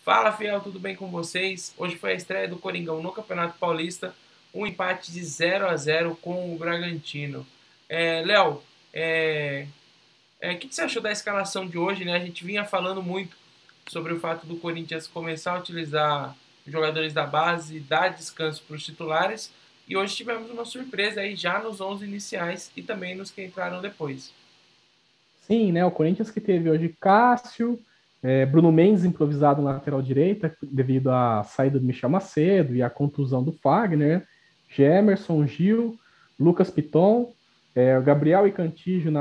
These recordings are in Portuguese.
Fala, Fiel, tudo bem com vocês? Hoje foi a estreia do Coringão no Campeonato Paulista, um empate de 0-0 com o Bragantino. Léo, o que você achou da escalação de hoje, né? A gente vinha falando muito sobre o fato do Corinthians começar a utilizar os jogadores da base, dar descanso para os titulares, e hoje tivemos uma surpresa aí já nos 11 iniciais e também nos que entraram depois. Sim, né? O Corinthians que teve hoje Cássio, Bruno Mendes improvisado na lateral direita devido à saída do Michel Macedo e à contusão do Fagner, Gemerson, Gil, Lucas Piton, o Gabriel e Cantígio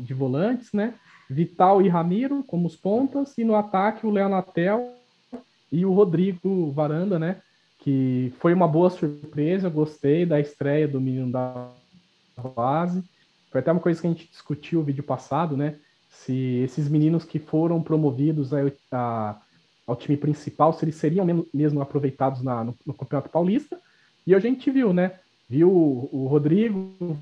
de volantes, né? Vital e Ramiro como os pontas e no ataque o Léo Natel e o Rodrigo Varanda, né? Que foi uma boa surpresa, eu gostei da estreia do menino da base. Foi até uma coisa que a gente discutiu no vídeo passado, né? Se esses meninos que foram promovidos ao time principal, se eles seriam mesmo aproveitados no Campeonato Paulista. E a gente viu, né? Viu o Rodrigo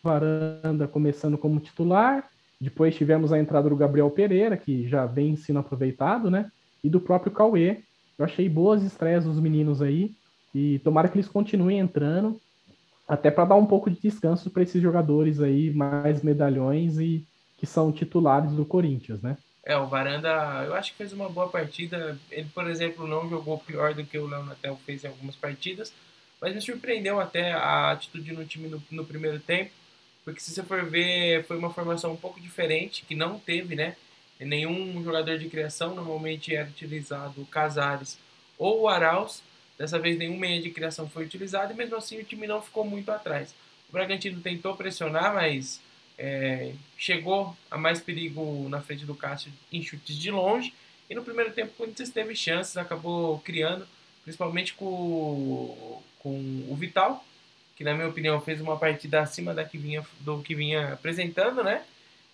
Varanda começando como titular, depois tivemos a entrada do Gabriel Pereira, que já vem sendo aproveitado, né? E do próprio Cauê. Eu achei boas estreias dos meninos aí, e tomara que eles continuem entrando até para dar um pouco de descanso para esses jogadores aí, mais medalhões e que são titulares do Corinthians, né? O Varanda, eu acho que fez uma boa partida. Ele, por exemplo, não jogou pior do que o Léo Natel fez em algumas partidas, mas me surpreendeu até a atitude no time no primeiro tempo, porque se você for ver, foi uma formação um pouco diferente, que não teve, né? Nenhum jogador de criação, normalmente era utilizado o Casares ou o Arauz. Dessa vez nenhum meia de criação foi utilizado e mesmo assim o time não ficou muito atrás. O Bragantino tentou pressionar, mas chegou a mais perigo na frente do Cássio em chutes de longe. E no primeiro tempo o Corinthians teve chances, acabou criando, principalmente com o Vital, que na minha opinião fez uma partida acima do que vinha apresentando, né?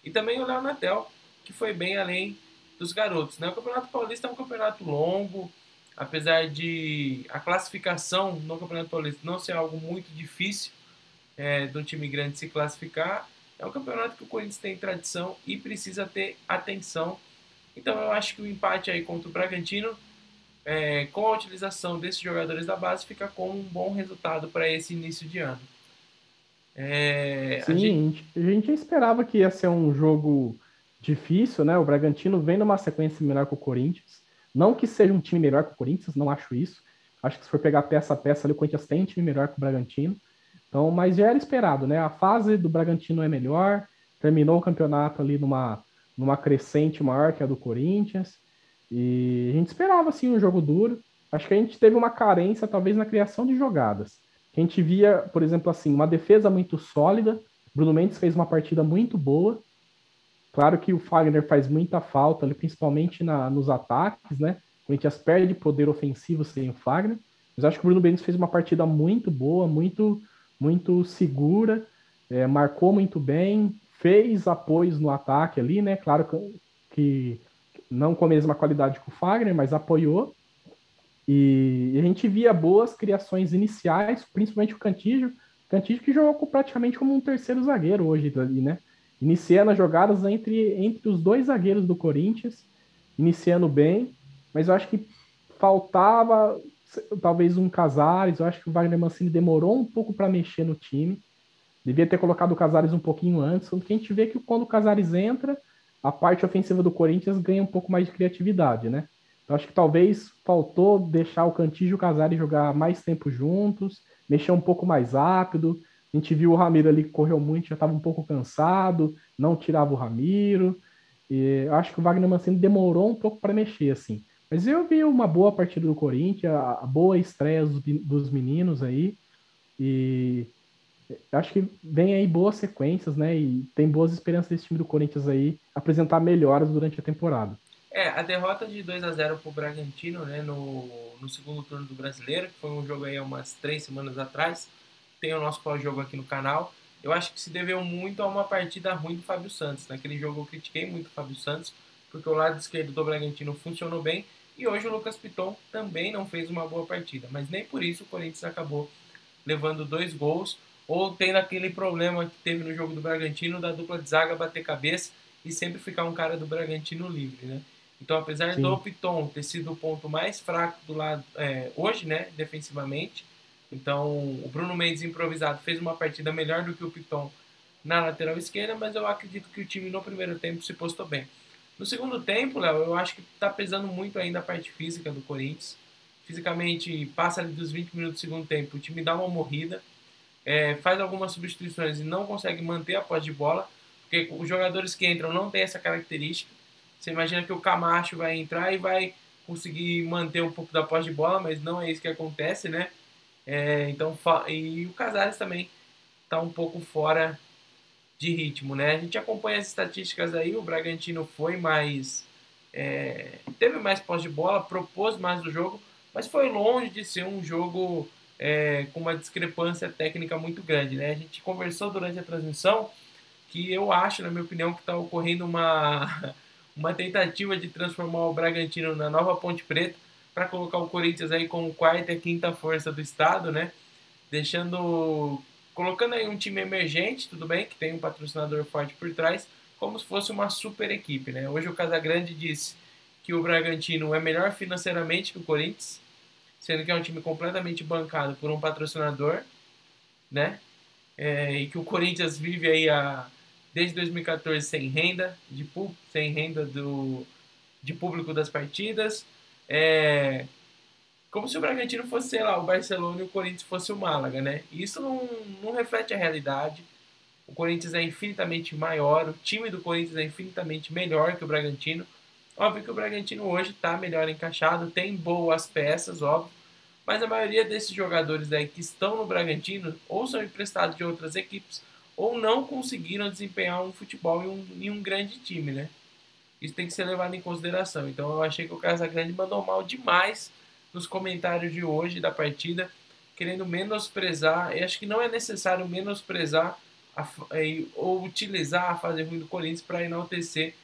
E também o Léo Natel, que foi bem além dos garotos, né? O Campeonato Paulista é um campeonato longo, apesar de a classificação no Campeonato Paulista não ser algo muito difícil de um time grande se classificar, é um campeonato que o Corinthians tem tradição e precisa ter atenção. Então eu acho que o empate aí contra o Bragantino, com a utilização desses jogadores da base, fica com um bom resultado para esse início de ano. A gente, Sim, a gente esperava que ia ser um jogo difícil, né? O Bragantino vem numa sequência melhor que o Corinthians. Não que seja um time melhor que o Corinthians, não acho isso. Acho que se for pegar peça a peça ali, o Corinthians tem um time melhor que o Bragantino. Então, mas já era esperado, né? A fase do Bragantino é melhor, terminou o campeonato ali numa crescente maior que a do Corinthians. E a gente esperava, assim, um jogo duro. Acho que a gente teve uma carência, talvez, na criação de jogadas. A gente via, por exemplo, assim, uma defesa muito sólida. Bruno Mendes fez uma partida muito boa. Claro que o Fagner faz muita falta, ali, principalmente nos ataques, né? O Corinthians perde poder ofensivo sem o Fagner. Mas acho que o Bruno Mendes fez uma partida muito boa, muito segura, marcou muito bem, fez apoios no ataque ali, né? Claro que não com a mesma qualidade que o Fagner, mas apoiou. E a gente via boas criações iniciais, principalmente o Cantígio que jogou praticamente como um terceiro zagueiro hoje ali, né? Iniciando as jogadas entre os dois zagueiros do Corinthians, iniciando bem, mas eu acho que faltava talvez um Casares, eu acho que o Wagner Mancini demorou um pouco para mexer no time, devia ter colocado o Casares um pouquinho antes, porque a gente vê que quando o Casares entra, a parte ofensiva do Corinthians ganha um pouco mais de criatividade, né? Então acho que talvez faltou deixar o Cantígio e o Casares jogar mais tempo juntos, mexer um pouco mais rápido. A gente viu o Ramiro ali que correu muito, já estava um pouco cansado, não tirava o Ramiro. E eu acho que o Wagner Mancini demorou um pouco para mexer, assim. Mas eu vi uma boa partida do Corinthians, a boa estreia dos meninos aí. E acho que vem aí boas sequências, né? E tem boas esperanças desse time do Corinthians aí apresentar melhoras durante a temporada. a derrota de 2-0 para o Bragantino, né, no segundo turno do Brasileiro, que foi um jogo aí há umas 3 semanas atrás, tem o nosso pós-jogo aqui no canal. Eu acho que se deveu muito a uma partida ruim do Fábio Santos. Naquele jogo eu critiquei muito o Fábio Santos, porque o lado esquerdo do Bragantino funcionou bem, e hoje o Lucas Piton também não fez uma boa partida. Mas nem por isso o Corinthians acabou levando 2 gols, ou tendo aquele problema que teve no jogo do Bragantino, da dupla de zaga bater cabeça e sempre ficar um cara do Bragantino livre, né? Então, apesar do Sim. Piton ter sido o ponto mais fraco do lado hoje, né, defensivamente, então o Bruno Mendes improvisado fez uma partida melhor do que o Piton na lateral esquerda, mas eu acredito que o time no primeiro tempo se postou bem. No segundo tempo, Léo, eu acho que está pesando muito ainda a parte física do Corinthians. Fisicamente, passa ali dos 20 minutos do segundo tempo, o time dá uma morrida, faz algumas substituições e não consegue manter a posse de bola, porque os jogadores que entram não têm essa característica. Você imagina que o Camacho vai entrar e vai conseguir manter um pouco da posse de bola, mas não é isso que acontece, né? Então, e o Casares também está um pouco fora de ritmo, né? A gente acompanha as estatísticas aí, o Bragantino foi mais... teve mais posse de bola, propôs mais do jogo, mas foi longe de ser um jogo com uma discrepância técnica muito grande, né? A gente conversou durante a transmissão que eu acho, na minha opinião, que está ocorrendo uma tentativa de transformar o Bragantino na nova Ponte Preta para colocar o Corinthians aí como quarta e quinta força do estado, né? Colocando aí um time emergente, tudo bem, que tem um patrocinador forte por trás, como se fosse uma super equipe, né? Hoje o Casagrande disse que o Bragantino é melhor financeiramente que o Corinthians, sendo que é um time completamente bancado por um patrocinador, né? E que o Corinthians vive aí desde 2014 sem renda, sem renda de público das partidas. Como se o Bragantino fosse, sei lá, o Barcelona e o Corinthians fosse o Málaga, né? E isso não reflete a realidade. O Corinthians é infinitamente maior, o time do Corinthians é infinitamente melhor que o Bragantino. Óbvio que o Bragantino hoje está melhor encaixado, tem boas peças, óbvio, mas a maioria desses jogadores aí que estão no Bragantino ou são emprestados de outras equipes ou não conseguiram desempenhar um futebol em um grande time, né? Isso tem que ser levado em consideração. Então eu achei que o Casagrande mandou mal demais nos comentários de hoje da partida, querendo menosprezar. Eu acho que não é necessário menosprezar ou utilizar a fase ruim do Corinthians para enaltecer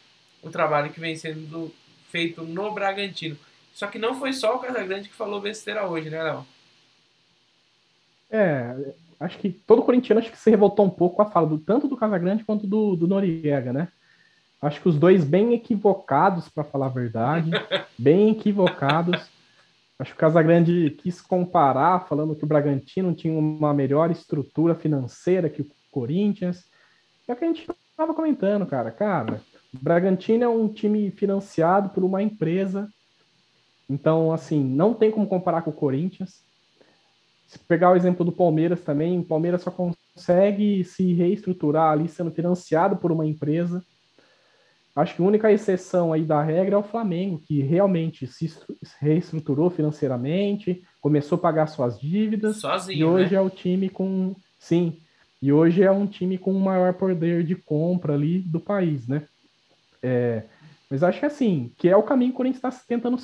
o trabalho que vem sendo feito no Bragantino. Só que não foi só o Casagrande que falou besteira hoje, né, Léo? Acho que todo corintiano acho que se revoltou um pouco com a fala tanto do Casagrande quanto do Noriega, né? Acho que os dois bem equivocados, para falar a verdade, bem equivocados. Acho que o Casagrande quis comparar, falando que o Bragantino tinha uma melhor estrutura financeira que o Corinthians. É o que a gente estava comentando, cara. Cara, o Bragantino é um time financiado por uma empresa. Então, assim, não tem como comparar com o Corinthians. Se pegar o exemplo do Palmeiras também, o Palmeiras só consegue se reestruturar ali sendo financiado por uma empresa. Acho que a única exceção aí da regra é o Flamengo, que realmente se reestruturou financeiramente, começou a pagar suas dívidas, e Sozinho, hoje né? é o time com. Sim, e hoje é um time com o maior poder de compra ali do país, né? Mas acho que assim, que é o caminho que o Corinthians está tentando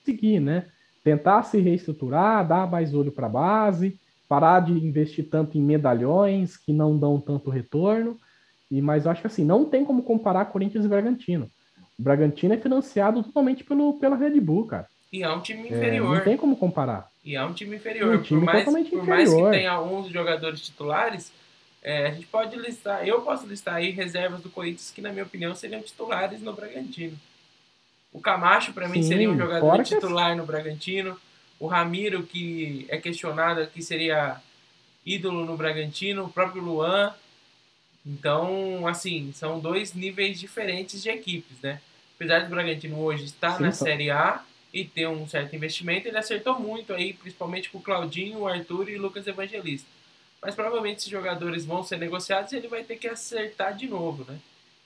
seguir, né? Tentar se reestruturar, dar mais olho para a base, parar de investir tanto em medalhões que não dão tanto retorno. Mas eu acho que assim, não tem como comparar Corinthians e Bragantino. O Bragantino é financiado totalmente pela Red Bull, cara. E é um time Não inferior. tem como comparar. E é um time Um inferior. time totalmente Por mais que inferior. tenha 11 jogadores titulares, a gente pode listar, eu posso listar aí reservas do Corinthians que, na minha opinião, seriam titulares no Bragantino. O Camacho, para mim, seria um Sim, jogador fora que titular no Bragantino. O Ramiro, que é questionado, que seria ídolo no Bragantino. O próprio Luan. Então, assim, são dois níveis diferentes de equipes, né? Apesar do Bragantino hoje estar na sim, Série A e ter um certo investimento, ele acertou muito aí, principalmente com o Claudinho, o Arthur e o Lucas Evangelista. Mas provavelmente esses jogadores vão ser negociados e ele vai ter que acertar de novo, né?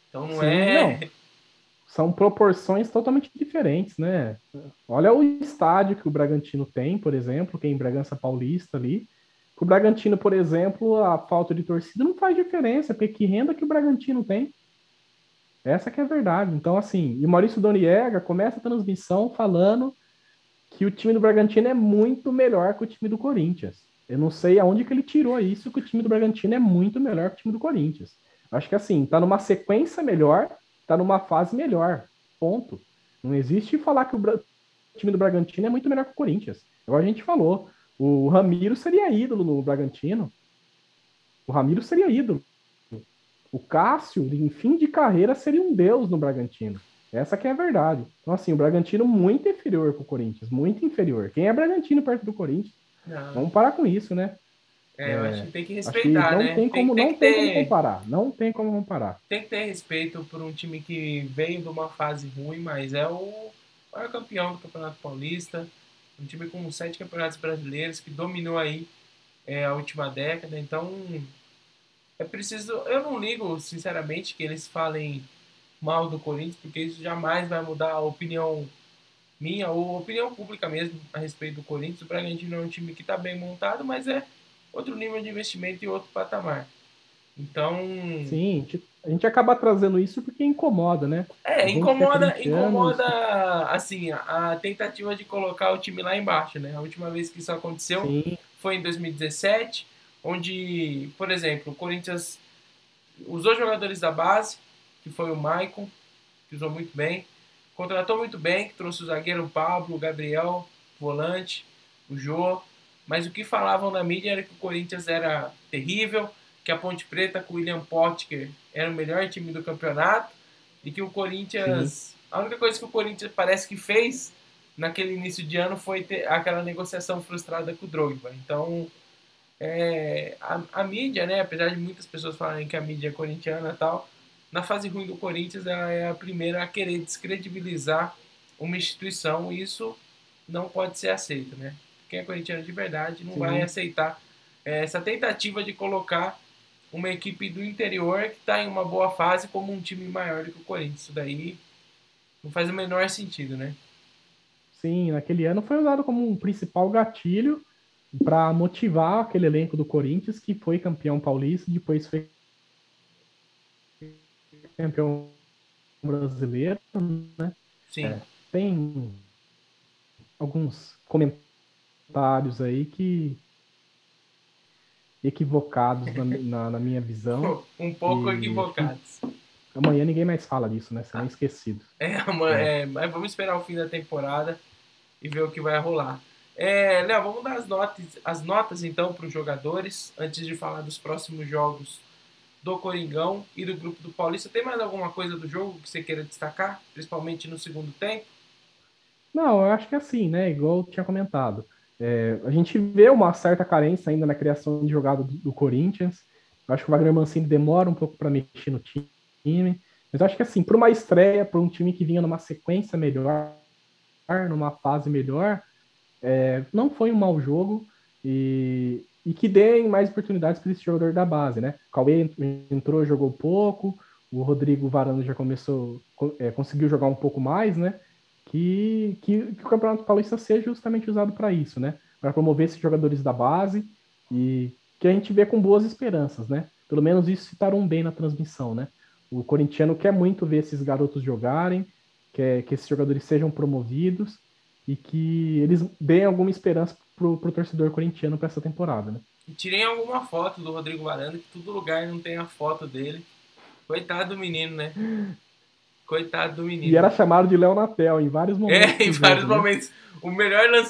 Então não sim, não. é. São proporções totalmente diferentes, né? Olha o estádio que o Bragantino tem, por exemplo, que é em Bragança Paulista ali. O Bragantino, por exemplo, a falta de torcida não faz diferença, porque que renda que o Bragantino tem? Essa que é a verdade. Então, assim, e o Maurício Doniega começa a transmissão falando que o time do Bragantino é muito melhor que o time do Corinthians. Eu não sei aonde que ele tirou isso, que o time do Bragantino é muito melhor que o time do Corinthians. Acho que assim, tá numa sequência melhor, tá numa fase melhor. Ponto. Não existe falar que o time do Bragantino é muito melhor que o Corinthians. Igual a gente falou. O Ramiro seria ídolo no Bragantino. O Ramiro seria ídolo. O Cássio, em fim de carreira, seria um deus no Bragantino. Essa que é a verdade. Então, assim, o Bragantino muito inferior pro Corinthians, muito inferior. Quem é Bragantino perto do Corinthians? Não, Vamos parar com isso, né? eu acho que tem que Acho que respeitar, né? não tem como comparar. Não tem como comparar. Tem que ter respeito por um time que veio de uma fase ruim, mas é o maior campeão do Campeonato Paulista, um time com 7 campeonatos brasileiros que dominou aí a última década, então é preciso. Eu não ligo, sinceramente, que eles falem mal do Corinthians, porque isso jamais vai mudar a opinião minha ou a opinião pública mesmo a respeito do Corinthians. O Bragantino é um time que está bem montado, mas é outro nível de investimento e outro patamar. Então, Sim, a gente acaba trazendo isso porque incomoda, né? A gente que é corintiano, incomoda assim a tentativa de colocar o time lá embaixo, né? A última vez que isso aconteceu sim, foi em 2017, onde, por exemplo, o Corinthians usou jogadores da base, que foi o Maicon, que usou muito bem, contratou muito bem, que trouxe o zagueiro Pablo, o Gabriel, o volante, o Jô, mas o que falavam na mídia era que o Corinthians era terrível, que a Ponte Preta com o William Potker era o melhor time do campeonato e que o sim. Corinthians, a única coisa que o Corinthians parece que fez naquele início de ano foi ter aquela negociação frustrada com o Drogba. Então, a mídia, né, apesar de muitas pessoas falarem que a mídia é corintiana e tal, na fase ruim do Corinthians ela é a primeira a querer descredibilizar uma instituição e isso não pode ser aceito, né? Quem é corintiano de verdade não vai Sim, aceitar essa tentativa de colocar uma equipe do interior que está em uma boa fase como um time maior do que o Corinthians. Isso daí não faz o menor sentido, né? sim, naquele ano foi usado como um principal gatilho para motivar aquele elenco do Corinthians que foi campeão paulista, depois foi campeão brasileiro, né? Sim. Tem alguns comentários aí que equivocados na minha visão Um pouco e acho que equivocados. amanhã ninguém mais fala disso, né? Serão esquecidos. É, Mas vamos esperar o fim da temporada e ver o que vai rolar. Léo, vamos dar as notas então para os jogadores, antes de falar dos próximos jogos do Coringão e do grupo do Paulista. Tem mais alguma coisa do jogo que você queira destacar, principalmente no segundo tempo? não, eu acho que é assim, né? Igual eu tinha comentado. A gente vê uma certa carência ainda na criação de jogada do Corinthians. Eu acho que o Wagner Mancini demora um pouco para mexer no time. Mas eu acho que assim, para uma estreia, para um time que vinha numa sequência melhor, numa fase melhor, não foi um mau jogo e que deem mais oportunidades para esse jogador da base, né? O Cauê entrou, jogou pouco, o Rodrigo Varanda já começou, conseguiu jogar um pouco mais, né? Que o Campeonato Paulista seja justamente usado para isso, né? Para promover esses jogadores da base e que a gente vê com boas esperanças, né? Pelo menos isso citaram bem na transmissão, né? O corintiano quer muito ver esses garotos jogarem, quer que esses jogadores sejam promovidos e que eles deem alguma esperança pro torcedor corintiano para essa temporada, né? E tirem alguma foto do Rodrigo Varanda, que todo lugar não tem a foto dele. Coitado do menino, né? Coitado do E menino. era chamado de Léo Natel em vários momentos Em do vários jogo, né? momentos.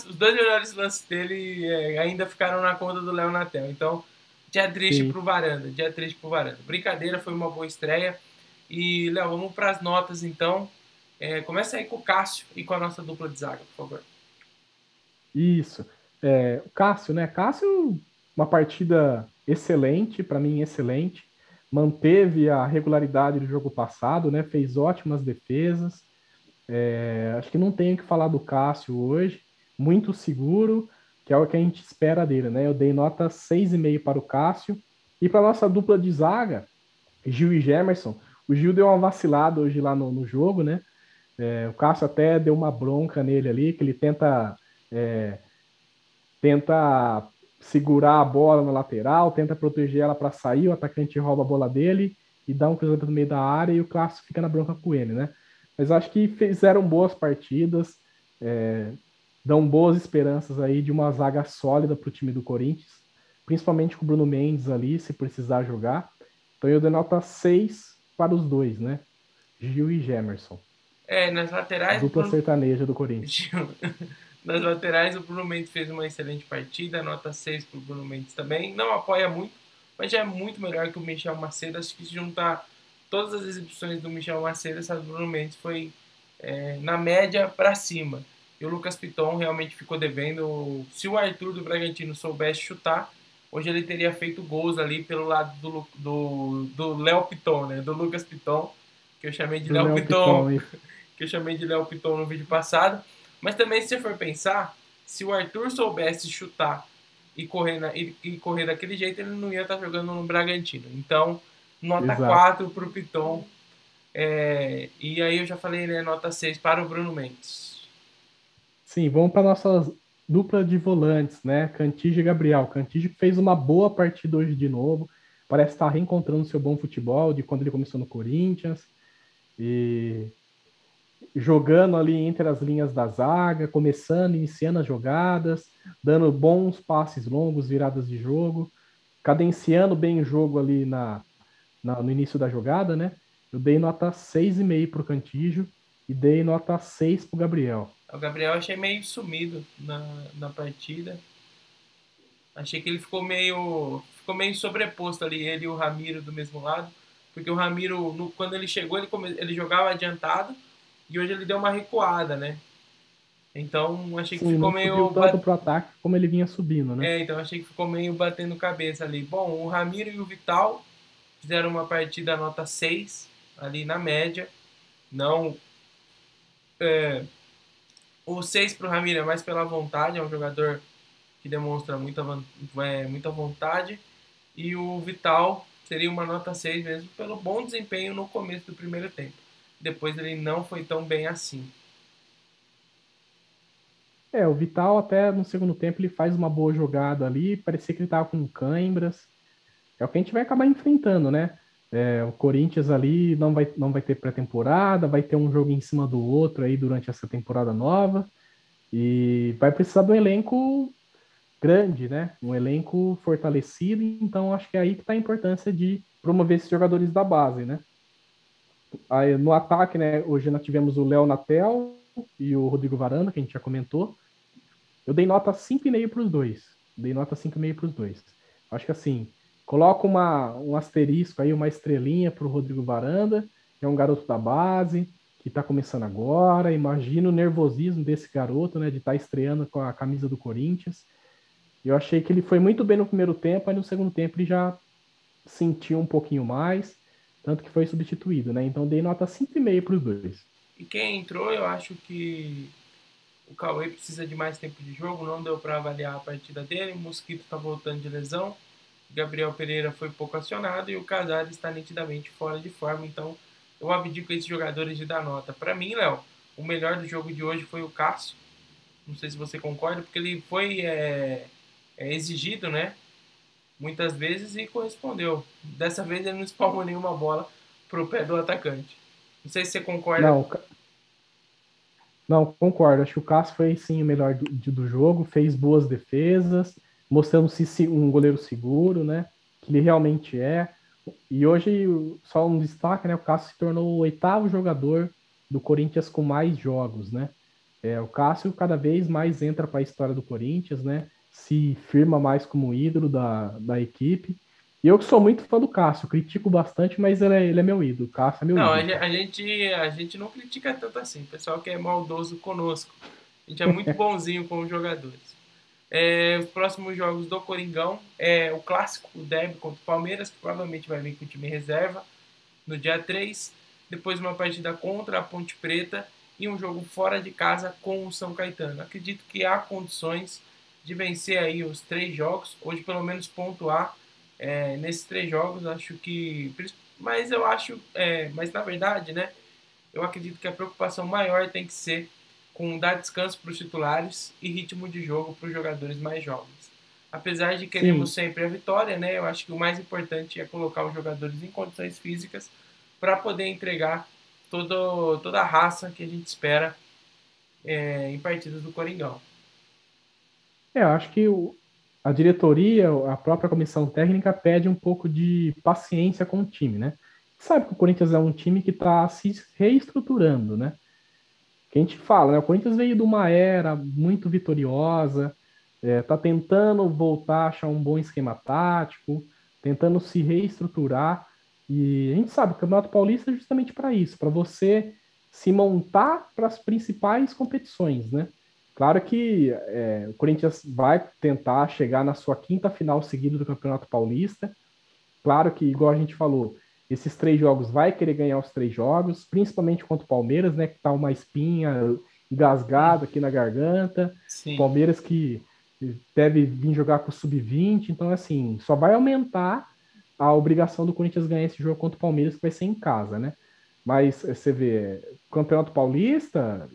Os dois melhores lances dele ainda ficaram na conta do Léo Natel. Então, dia triste Sim. pro Varanda. Dia triste pro Varanda. Brincadeira, foi uma boa estreia. E, Léo, vamos para as notas então. Começa aí com o Cássio e com a nossa dupla de zaga, por favor. Isso. O Cássio, né? Cássio, uma partida excelente, para mim excelente. Manteve a regularidade do jogo passado, né? Fez ótimas defesas. Acho que não tenho o que falar do Cássio hoje. Muito seguro, que é o que a gente espera dele, né? Eu dei nota 6,5 para o Cássio. E para nossa dupla de zaga, Gil e Gemerson. O Gil deu uma vacilada hoje lá no jogo, né? O Cássio até deu uma bronca nele ali, que ele é, tenta segurar a bola na lateral, tenta proteger ela para sair, o atacante rouba a bola dele e dá um cruzamento no meio da área e o Cássio fica na bronca com ele, né? Mas acho que fizeram boas partidas, é, dão boas esperanças aí de uma zaga sólida para o time do Corinthians, principalmente com o Bruno Mendes ali, se precisar jogar. Então eu dou nota 6 para os dois, né? Gil e Gemerson, Nas a laterais, o dupla Bruno... sertaneja do Corinthians. Nas laterais, o Bruno Mendes fez uma excelente partida, nota 6 para o Bruno Mendes também. Não apoia muito, mas já é muito melhor que o Michel Macedo. Acho que se juntar todas as exibições do Michel Macedo, essa do Bruno Mendes foi na média para cima. E o Lucas Piton realmente ficou devendo. Se o Arthur do Bragantino soubesse chutar, hoje ele teria feito gols ali pelo lado do Léo Piton, né? Do Lucas Piton, que eu chamei de Do Léo Léo Piton, Piton, isso. que eu chamei de Léo Piton no vídeo passado. Mas também, se você for pensar, se o Arthur soubesse chutar e correr daquele jeito, ele não ia estar jogando no Bragantino. Então, nota Exato. 4 para o Piton. E aí eu já falei, né? Nota 6 para o Bruno Mendes. Sim, vamos para nossa dupla de volantes, né? Cantígio e Gabriel. Cantígio fez uma boa partida hoje de novo. Parece estar reencontrando seu bom futebol de quando ele começou no Corinthians. E jogando ali entre as linhas da zaga, começando, iniciando as jogadas, dando bons passes longos, viradas de jogo, cadenciando bem o jogo ali no início da jogada, né? Eu dei nota 6,5 para o Cantígio e dei nota 6 para o Gabriel. O Gabriel achei meio sumido na partida. Achei que ele ficou meio sobreposto ali, ele e o Ramiro do mesmo lado. Porque o Ramiro, quando ele chegou, ele jogava adiantado e hoje ele deu uma recuada, né? Então achei que Sim, ficou não subiu meio. tanto pro ataque como ele vinha subindo, né? Então achei que ficou meio batendo cabeça ali. Bom, o Ramiro e o Vital fizeram uma partida nota 6 ali na média. Não. É, o 6 pro Ramiro é mais pela vontade, é um jogador que demonstra muita vontade. E o Vital seria uma nota 6 mesmo pelo bom desempenho no começo do primeiro tempo. Depois ele não foi tão bem assim. O Vital até no segundo tempo ele faz uma boa jogada ali, parecia que ele tava com cãibras. É o que a gente vai acabar enfrentando, né? O Corinthians ali não vai ter pré-temporada, vai ter um jogo em cima do outro aí durante essa temporada nova e vai precisar de um elenco grande, né? Um elenco fortalecido, então acho que é aí que está a importância de promover esses jogadores da base, né? Aí, no ataque, né? Hoje nós tivemos o Léo Natel e o Rodrigo Varanda, que a gente já comentou. Eu dei nota 5,5 para os dois. Dei nota 5,5 para os dois. Acho que assim, coloca um asterisco aí, uma estrelinha para o Rodrigo Varanda, que é um garoto da base, que está começando agora. Imagina o nervosismo desse garoto, né, de estar estreando com a camisa do Corinthians. Eu achei que ele foi muito bem no primeiro tempo, aí no segundo tempo ele já sentiu um pouquinho mais, tanto que foi substituído, né? Então dei nota 5,5 para os dois. E quem entrou, eu acho que o Cauê precisa de mais tempo de jogo, não deu para avaliar a partida dele. O Mosquito está voltando de lesão. Gabriel Pereira foi pouco acionado e o Casares está nitidamente fora de forma. Então eu abdico esses jogadores de dar nota. Para mim, Léo, o melhor do jogo de hoje foi o Cássio. Não sei se você concorda, porque ele foi exigido, né? Muitas vezes e correspondeu. Dessa vez ele não espalmou nenhuma bola pro pé do atacante. Não sei se você concorda. Não, não, concordo. Acho que o Cássio foi sim o melhor do jogo, fez boas defesas, mostrando-se um goleiro seguro, né? Que ele realmente é. E hoje, só um destaque, né? O Cássio se tornou o oitavo jogador do Corinthians com mais jogos, né? O Cássio cada vez mais entra para a história do Corinthians, né? Se firma mais como ídolo da equipe. E eu que sou muito fã do Cássio, critico bastante, mas ele é meu ídolo. O Cássio é meu Não, ídolo. a gente não critica tanto assim. O pessoal que é maldoso conosco. A gente é muito bonzinho com os jogadores. Os próximos jogos do Coringão é o clássico, o derby contra o Palmeiras, que provavelmente vai vir com o time reserva no dia 3. Depois uma partida contra a Ponte Preta e um jogo fora de casa com o São Caetano. Acredito que há condições de vencer aí os 3 jogos, hoje pelo menos pontuar nesses 3 jogos. Acho que, mas eu acho, mas na verdade, né? Eu acredito que a preocupação maior tem que ser com dar descanso para os titulares e ritmo de jogo para os jogadores mais jovens. Apesar de queremos Sim, sempre a vitória, né? Eu acho que o mais importante é colocar os jogadores em condições físicas para poder entregar toda a raça que a gente espera em partidas do Coringão. eu acho que a diretoria, a própria comissão técnica pede um pouco de paciência com o time, né? Sabe que o Corinthians é um time que está se reestruturando, né? Que a gente fala, né? O Corinthians veio de uma era muito vitoriosa, tá tentando voltar a achar um bom esquema tático, tentando se reestruturar. E a gente sabe, o Campeonato Paulista é justamente para isso, para você se montar para as principais competições, né? Claro que o Corinthians vai tentar chegar na sua quinta final seguida do Campeonato Paulista. Claro que, igual a gente falou, esses 3 jogos vai querer ganhar os 3 jogos, principalmente contra o Palmeiras, né? Que tá uma espinha engasgada aqui na garganta. Sim. Palmeiras que deve vir jogar com o Sub-20. Então, assim, só vai aumentar a obrigação do Corinthians ganhar esse jogo contra o Palmeiras, que vai ser em casa, né? Mas você vê, Campeonato Paulista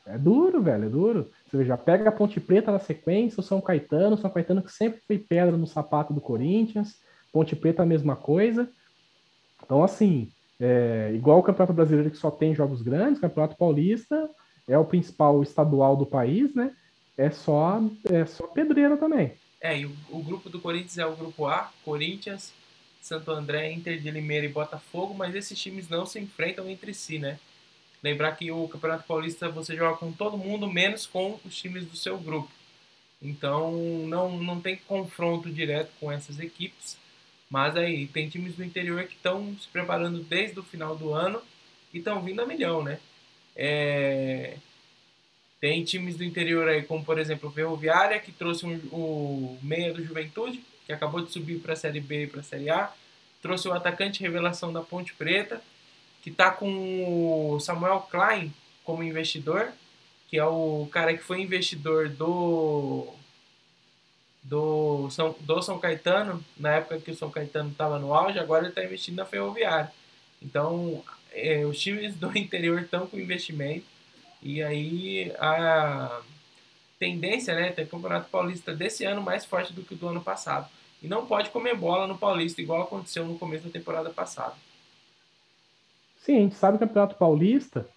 é duro, velho, é duro. Você já pega a Ponte Preta na sequência, o São Caetano que sempre foi pedra no sapato do Corinthians, Ponte Preta a mesma coisa. Então, assim, igual o Campeonato Brasileiro que só tem jogos grandes, o Campeonato Paulista é o principal estadual do país, né? É só pedreira também. E o grupo do Corinthians é o grupo A, Corinthians, Santo André, Inter de Limeira e Botafogo, mas esses times não se enfrentam entre si, né? Lembrar que o Campeonato Paulista você joga com todo mundo, menos com os times do seu grupo. Então não tem confronto direto com essas equipes. Mas aí tem times do interior que estão se preparando desde o final do ano e estão vindo a milhão, né? Tem times do interior aí, como por exemplo o Ferroviária, que trouxe o meia do Juventude, que acabou de subir para a Série B e para a Série A. Trouxe o atacante revelação da Ponte Preta, que está com o Samuel Klein como investidor, que é o cara que foi investidor do São Caetano, na época que o São Caetano estava no auge, agora ele está investindo na Ferroviária. Então, os times do interior estão com investimento, e aí a tendência, né, ter o Campeonato Paulista desse ano mais forte do que o do ano passado. E não pode comer bola no Paulista, igual aconteceu no começo da temporada passada. Sim, a gente sabe que o Campeonato Paulista,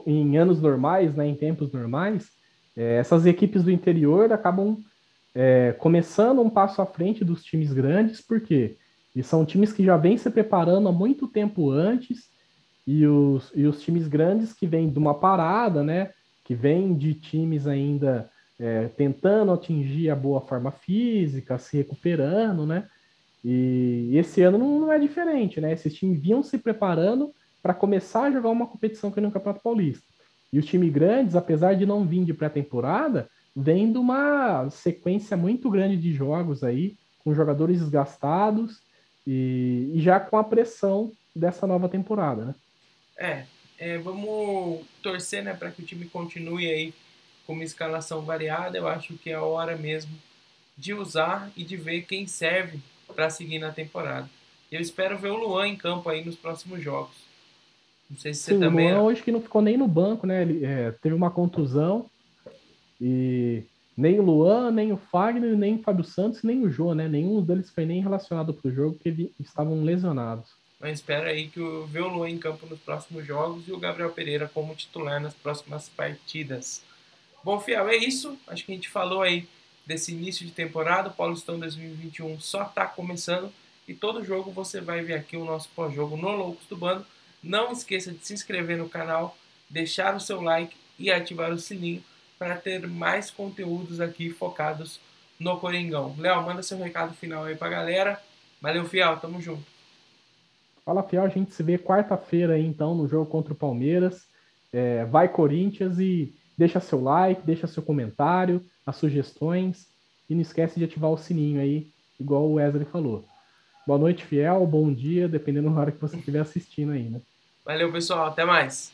em anos normais, né, em tempos normais, essas equipes do interior acabam começando um passo à frente dos times grandes, porque eles são times que já vêm se preparando há muito tempo antes, e os times grandes que vêm de uma parada, né, que vêm de times ainda tentando atingir a boa forma física, se recuperando, né? E esse ano não é diferente, né? Esses times vinham se preparando para começar a jogar uma competição que é no Campeonato Paulista. E os times grandes, apesar de não vir de pré-temporada, vem de uma sequência muito grande de jogos aí, com jogadores desgastados e já com a pressão dessa nova temporada, né? Vamos torcer, né, para que o time continue aí com uma escalação variada. Eu acho que é a hora mesmo de usar e de ver quem serve para seguir na temporada. Eu espero ver o Luan em campo aí nos próximos jogos. Não sei se você Sim, o também. Luan hoje que não ficou nem no banco, né? Ele teve uma contusão e nem o Luan, nem o Fagner, nem o Fábio Santos, nem o Jô, né? Nenhum deles foi nem relacionado para o jogo porque eles estavam lesionados. Mas espero aí que eu ver o Luan em campo nos próximos jogos e o Gabriel Pereira como titular nas próximas partidas. Bom, Fiel, é isso. Acho que a gente falou aí desse início de temporada. O Paulistão 2021 só está começando. E todo jogo você vai ver aqui o nosso pós-jogo no Loucos do Bando. Não esqueça de se inscrever no canal, deixar o seu like e ativar o sininho para ter mais conteúdos aqui focados no Coringão. Léo, manda seu recado final aí para a galera. Valeu, Fiel. Tamo junto. Fala, Fiel, a gente se vê quarta-feira aí, então, no jogo contra o Palmeiras. Vai Corinthians e deixa seu like, deixa seu comentário, as sugestões e não esquece de ativar o sininho aí, igual o Wesley falou. Boa noite, Fiel, bom dia, dependendo da hora que você estiver assistindo aí, né? Valeu, pessoal. Até mais.